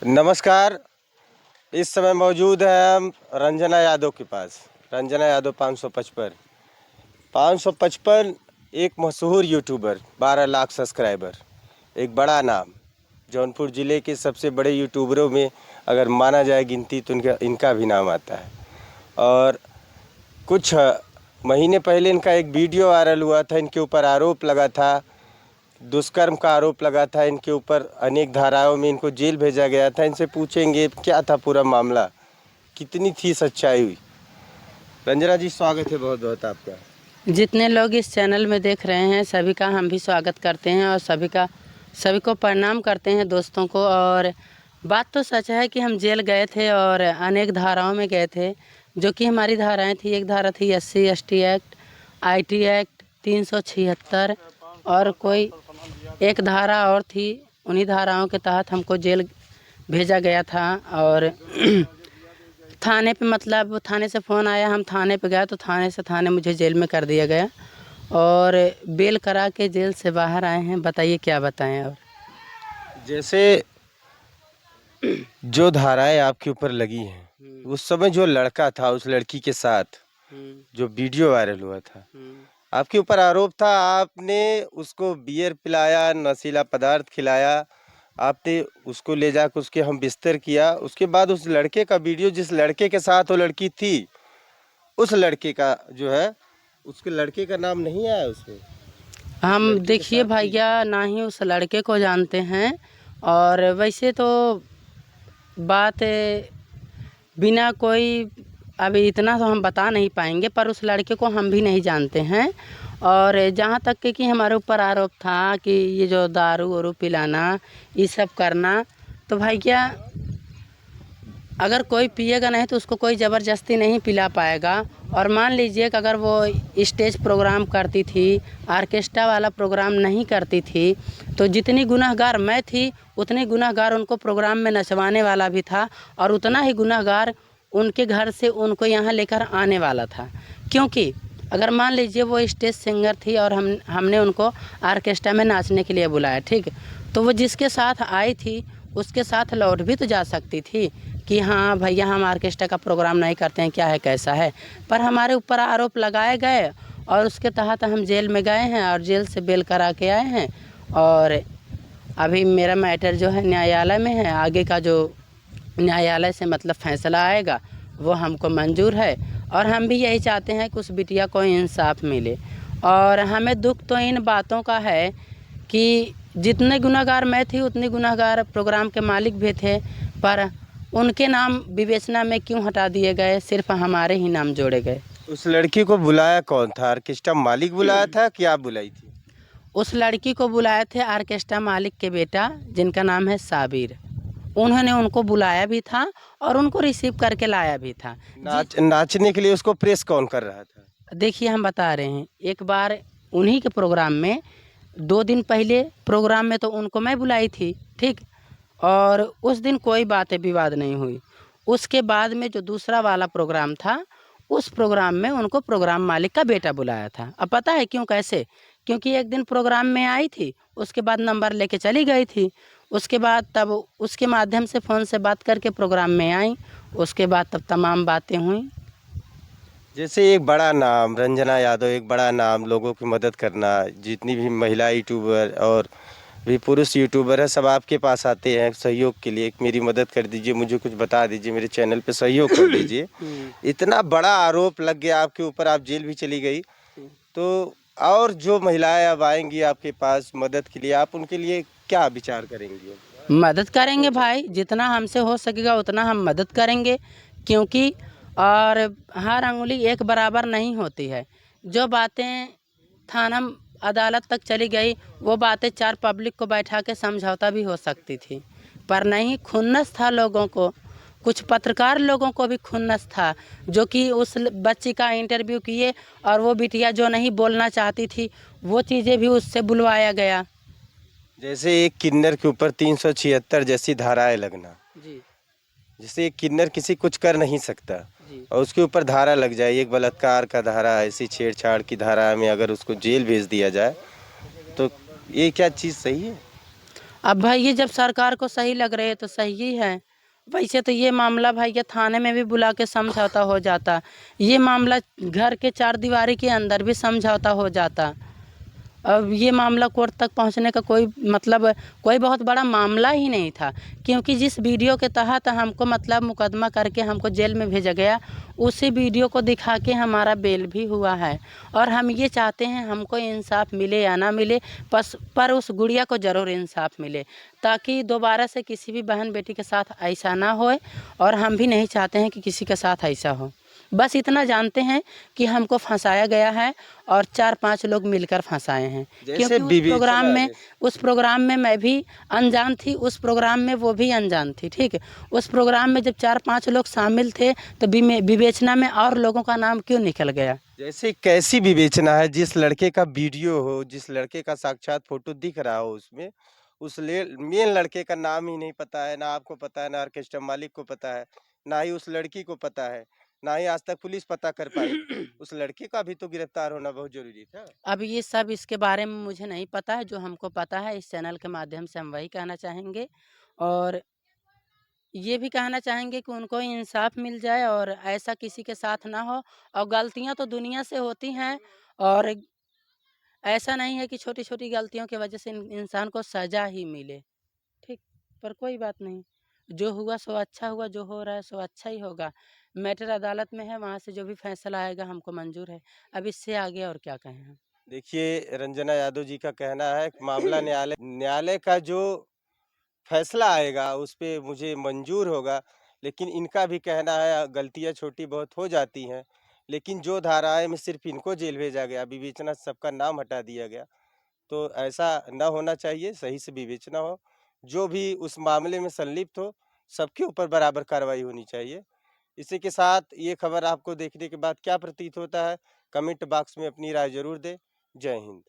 नमस्कार। इस समय मौजूद हैं हम रंजना यादव के पास। रंजना यादव 555 एक मशहूर यूट्यूबर, 12 लाख सब्सक्राइबर, एक बड़ा नाम। जौनपुर ज़िले के सबसे बड़े यूट्यूबरों में अगर माना जाए गिनती तो इनका भी नाम आता है। और कुछ महीने पहले इनका एक वीडियो वायरल हुआ था। इनके ऊपर आरोप लगा था, दुष्कर्म का आरोप लगा था इनके ऊपर। अनेक धाराओं में इनको जेल भेजा गया था। इनसे पूछेंगे क्या था पूरा मामला, कितनी थी सच्चाई हुई। रंजना जी, स्वागत है बहुत बहुत आपका। जितने लोग इस चैनल में देख रहे हैं सभी का हम भी स्वागत करते हैं और सभी को प्रणाम करते हैं दोस्तों को। और बात तो सच है कि हम जेल गए थे और अनेक धाराओं में गए थे, जो कि हमारी धाराएं थी। एक धारा थी SC/ST एक्ट, IT एक्ट 376 और कोई एक धारा और थी। उन्हीं धाराओं के तहत हमको जेल भेजा गया था। और थाने पे, मतलब थाने से फ़ोन आया, हम थाने पे गए तो थाने मुझे जेल में कर दिया गया और बेल करा के जेल से बाहर आए हैं। बताइए क्या बताएं। और जैसे जो धाराएं आपके ऊपर लगी हैं, उस समय जो लड़का था उस लड़की के साथ जो वीडियो वायरल हुआ था, आपके ऊपर आरोप था आपने उसको बियर पिलाया, नशीला पदार्थ खिलाया, आपने उसको ले जाकर उसके हम बिस्तर किया। उसके बाद उस लड़के का वीडियो, जिस लड़के के साथ वो लड़की थी, उस लड़के का जो है, उसके लड़के का नाम नहीं आया उसमें। हम देखिए भैया, ना ही उस लड़के को जानते हैं और वैसे तो बात बिना कोई, अभी इतना तो हम बता नहीं पाएंगे, पर उस लड़के को हम भी नहीं जानते हैं। और जहाँ तक कि हमारे ऊपर आरोप था कि ये जो दारू वारू पिलाना, ये सब करना, तो भैया अगर कोई पिएगा नहीं तो उसको कोई ज़बरदस्ती नहीं पिला पाएगा। और मान लीजिए कि अगर वो स्टेज प्रोग्राम करती थी, आर्केस्ट्रा वाला प्रोग्राम नहीं करती थी, तो जितनी गुनहगार मैं थी उतनी गुनहगार उनको प्रोग्राम में नचवाने वाला भी था और उतना ही गुनहगार उनके घर से उनको यहाँ लेकर आने वाला था। क्योंकि अगर मान लीजिए वो स्टेज सिंगर थी और हमने उनको आर्केस्ट्रा में नाचने के लिए बुलाया, ठीक, तो वो जिसके साथ आई थी उसके साथ लौट भी तो जा सकती थी कि हाँ भैया हम आर्केस्ट्रा का प्रोग्राम नहीं करते हैं, क्या है कैसा है। पर हमारे ऊपर आरोप लगाए गए और उसके तहत हम जेल में गए हैं और जेल से बेल करा के आए हैं। और अभी मेरा मैटर जो है न्यायालय में है। आगे का जो न्यायालय से मतलब फैसला आएगा वो हमको मंजूर है और हम भी यही चाहते हैं कि उस बिटिया को इंसाफ मिले। और हमें दुख तो इन बातों का है कि जितने गुनहगार मैं थी उतने गुनहगार प्रोग्राम के मालिक भी थे, पर उनके नाम विवेचना में क्यों हटा दिए गए, सिर्फ हमारे ही नाम जोड़े गए। उस लड़की को बुलाया कौन था? आर्केस्ट्रा मालिक बुलाया था कि आप बुलाई थी? उस लड़की को बुलाए थे आर्केस्ट्रा मालिक के बेटा, जिनका नाम है साबिर। उन्होंने उनको बुलाया भी था और उनको रिसीव करके लाया भी था। नाचने के लिए उसको प्रेस कौन कर रहा था? देखिए हम बता रहे हैं, एक बार उन्हीं के प्रोग्राम में 2 दिन पहले प्रोग्राम में तो उनको मैं बुलाई थी, ठीक, और उस दिन कोई बातें विवाद नहीं हुई। उसके बाद में जो दूसरा वाला प्रोग्राम था, उस प्रोग्राम में उनको प्रोग्राम मालिक का बेटा बुलाया था। अब पता है क्यों, कैसे? क्योंकि एक दिन प्रोग्राम में आई थी, उसके बाद नंबर लेके चली गई थी। उसके बाद तब उसके माध्यम से फ़ोन से बात करके प्रोग्राम में आई। उसके बाद तब तमाम बातें हुई। जैसे एक बड़ा नाम रंजना यादव, एक बड़ा नाम, लोगों की मदद करना, जितनी भी महिला यूट्यूबर और भी पुरुष यूट्यूबर है सब आपके पास आते हैं सहयोग के लिए, मेरी मदद कर दीजिए, मुझे कुछ बता दीजिए, मेरे चैनल पे सहयोग कर दीजिए। इतना बड़ा आरोप लग गया आपके ऊपर, आप जेल भी चली गई, तो और जो महिलाएं अब आएंगी आपके पास मदद के लिए, आप उनके लिए क्या विचार करेंगी? मदद करेंगे भाई, जितना हमसे हो सकेगा उतना हम मदद करेंगे। क्योंकि और हर अंगुली एक बराबर नहीं होती है। जो बातें थाना अदालत तक चली गई, वो बातें 4 पब्लिक को बैठा के समझौता भी हो सकती थी, पर नहीं, खुन्नस था लोगों को। कुछ पत्रकार लोगों को भी खुन्नस था, जो कि उस बच्ची का इंटरव्यू किए और वो बिटिया जो नहीं बोलना चाहती थी वो चीज़ें भी उससे बुलवाया गया। जैसे एक किन्नर के ऊपर 376 जैसी धाराएं लगना जी जैसे एक किन्नर किसी कुछ कर नहीं सकता जी। और उसके ऊपर धारा लग जाए, एक बलात्कार का धारा, ऐसी छेड़छाड़ की धारा में अगर उसको जेल भेज दिया जाए, तो ये क्या चीज़ सही है? अब भाई ये जब सरकार को सही लग रही है तो सही ही है। वैसे तो ये मामला भाई ये थाने में भी बुला के समझौता हो जाता, ये मामला घर के चार दीवारी के अंदर भी समझौता हो जाता। अब ये मामला कोर्ट तक पहुंचने का कोई मतलब कोई बहुत बड़ा मामला ही नहीं था, क्योंकि जिस वीडियो के तहत हमको मतलब मुकदमा करके हमको जेल में भेजा गया, उसी वीडियो को दिखा के हमारा बेल भी हुआ है। और हम ये चाहते हैं हमको इंसाफ मिले या ना मिले, पर उस गुड़िया को ज़रूर इंसाफ मिले, ताकि दोबारा से किसी भी बहन बेटी के साथ ऐसा ना होए। और हम भी नहीं चाहते हैं कि किसी के साथ ऐसा हो। बस इतना जानते हैं कि हमको फंसाया गया है और 4-5 लोग मिलकर फंसाए हैं। जैसे क्योंकि विवेचना उस प्रोग्राम में मैं भी अनजान थी, उस प्रोग्राम में वो भी अनजान थी, ठीक है। उस प्रोग्राम में जब 4-5 लोग शामिल थे तो विवेचना में और लोगों का नाम क्यों निकल गया? जैसे कैसी विवेचना है, जिस लड़के का वीडियो हो, जिस लड़के का साक्षात फोटो दिख रहा हो उसमें, उस मेन लड़के का नाम ही नहीं पता है, ना आपको पता है, ना ऑर्केस्ट्रा मालिक को पता है, ना ही उस लड़की को पता है, ना ही आज तक पुलिस पता कर पाई। उस लड़के का भी तो गिरफ्तार होना बहुत जरूरी था। अब ये सब इसके बारे में मुझे नहीं पता है, जो हमको पता है इस चैनल के माध्यम से हम वही कहना चाहेंगे। और ये भी कहना चाहेंगे कि उनको इंसाफ मिल जाए और ऐसा किसी के साथ ना हो। और गलतियां तो दुनिया से होती हैं, और ऐसा नहीं है कि छोटी-छोटी गलतियों की वजह से इंसान को सज़ा ही मिले, ठीक? पर कोई बात नहीं, जो हुआ सो अच्छा हुआ, जो हो रहा है सो अच्छा ही होगा। मैटर अदालत में है, वहाँ से जो भी फैसला आएगा हमको मंज़ूर है। अब इससे आगे और क्या कहें हम? देखिए, रंजना यादव जी का कहना है कि मामला न्यायालय न्यायालय का जो फैसला आएगा उस पे मुझे मंजूर होगा। लेकिन इनका भी कहना है गलतियाँ छोटी बहुत हो जाती हैं, लेकिन जो धाराएँ में सिर्फ इनको जेल भेजा गया, विवेचना से सबका नाम हटा दिया गया, तो ऐसा ना होना चाहिए। सही से विवेचना हो, जो भी उस मामले में संलिप्त हो, सबके ऊपर बराबर कार्रवाई होनी चाहिए। इसी के साथ ये खबर आपको देखने के बाद क्या प्रतीत होता है, कमेंट बॉक्स में अपनी राय ज़रूर दें। जय हिंद।